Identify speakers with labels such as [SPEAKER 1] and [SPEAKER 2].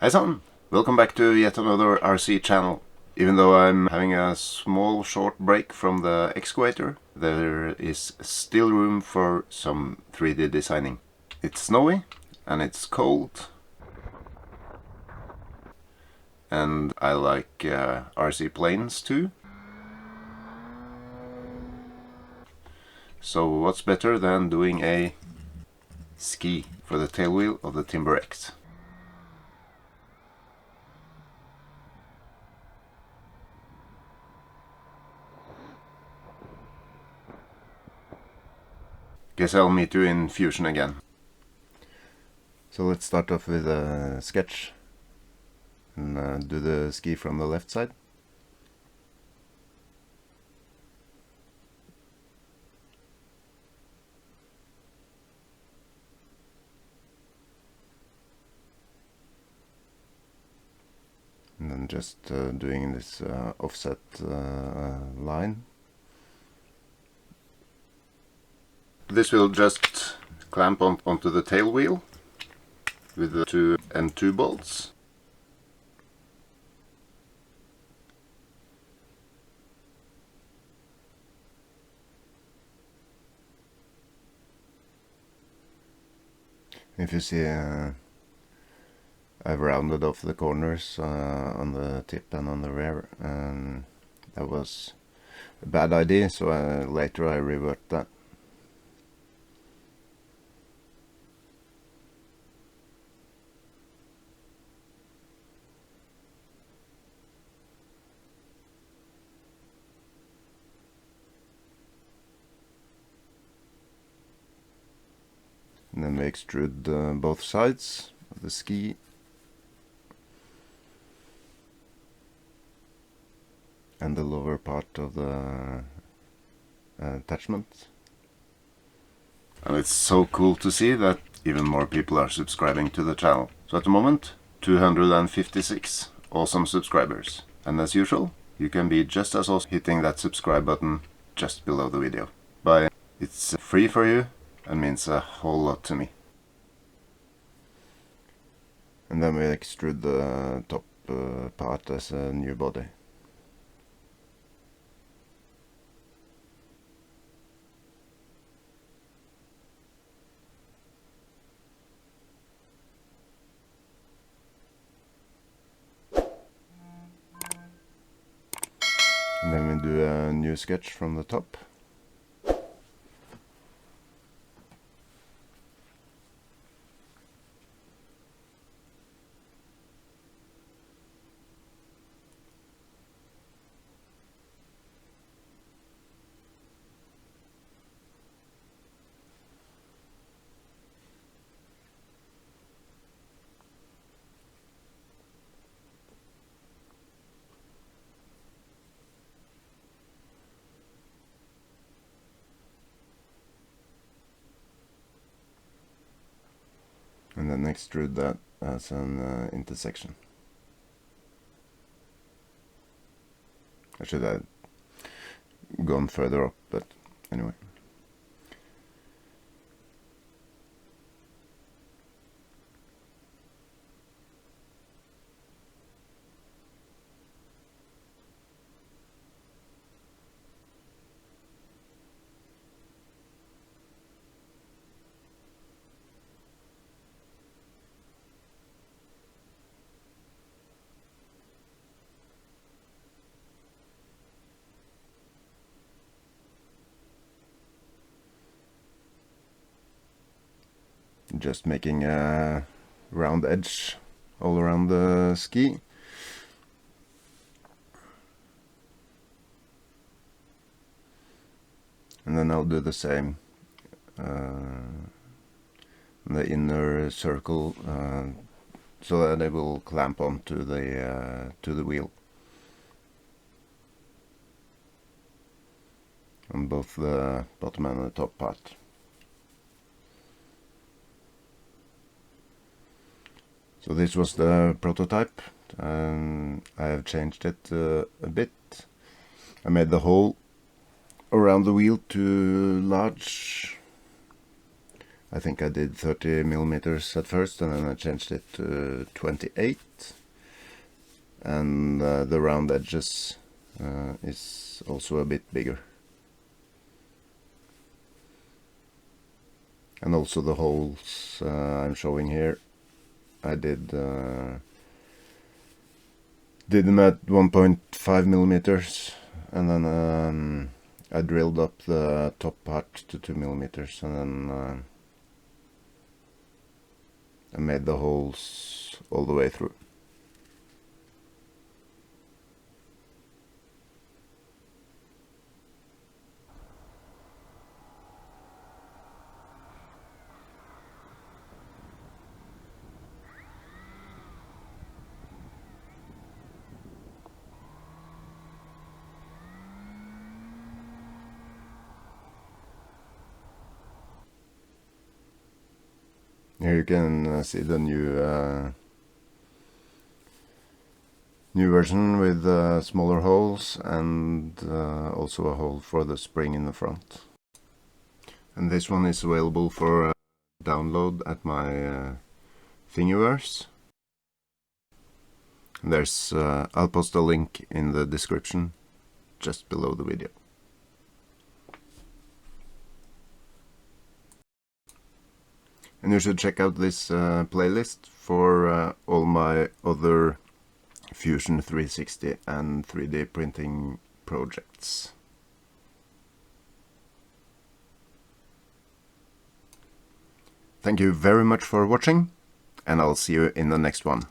[SPEAKER 1] Hi son, welcome back to yet another RC channel. Even though I'm having a small short break from the excavator, there is still room for some 3D designing. It's snowy and it's cold, and I like RC planes too. So what's better than doing a ski for the tailwheel of the Timber X? Guess I'll meet you in Fusion again. So let's start off with a sketch and do the ski from the left side. And then just doing this offset line. This will just clamp onto the tail wheel with the 2 and 2 bolts. If you see, I've rounded off the corners on the tip and on the rear, and that was a bad idea, so later I revert that. And then we extrude both sides of the ski. And the lower part of the attachment. And it's so cool to see that even more people are subscribing to the channel. So at the moment, 256 awesome subscribers. And as usual, you can be just as awesome hitting that subscribe button just below the video. Bye. It's free for you and means a whole lot to me. And then we extrude the top part as a new body. And then we do a new sketch from the top. And then extrude that as an intersection. I should have gone further up, but anyway. Just making a round edge all around the ski. And then I'll do the same in the inner circle so that it will clamp onto the to the wheel on both the bottom and the top part. So this was the prototype, and I have changed it a bit. I made the hole around the wheel too large, I think I did 30 millimeters at first, and then I changed it to 28. And the round edges is also a bit bigger. And also the holes I'm showing here, I did them at 1.5 millimeters, and then I drilled up the top part to 2 millimeters, and then I made the holes all the way through. Here you can see the new version with smaller holes, and also a hole for the spring in the front. And this one is available for download at my Thingiverse. There's I'll post a link in the description just below the video. And you should check out this playlist for all my other Fusion 360 and 3D printing projects. Thank you very much for watching, and I'll see you in the next one.